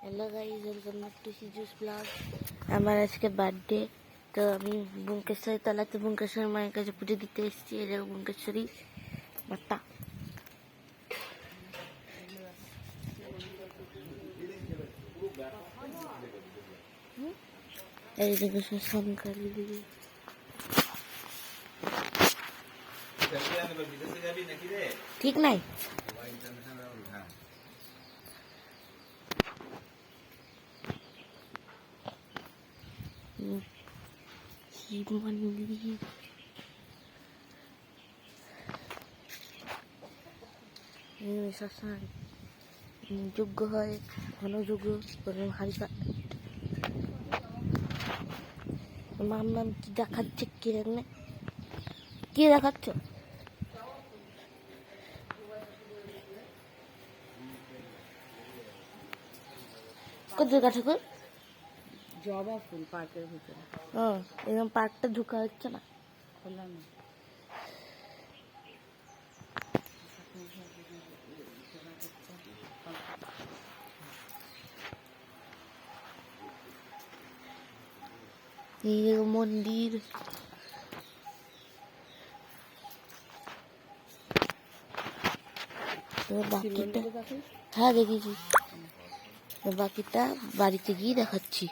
Hello guys, welcome back to सीजूस blog. আমার আজকে বার্থডে, তো আমি বুঙ্কেশ্বরী তলাতে বুঙ্কেশ্বরী মায়ের কাছে পুজো দিতে এসেছি। এই যে বুঙ্কেশ্বরী মাতা। এই দেখো শঙ্কর দিদি। ঠিক নাই শিব মন্দির, শ্মশান, যজ্ঞ হয়, ঘনযজ্ঞ, হারিকা। মাম কি দেখাচ্ছে? কি রান্না কি দেখাচ্ছ? কত দুর্গা ঠাকুর? জবা ফুল পার্কের ভিতরে। এরকম পার্কটা ঢুকা হচ্ছে না, খোলা না। এই মন্দির। বাকিটা হ্যাঁ দেখেছি, বাকিটা বাড়িতে গিয়ে দেখাচ্ছি।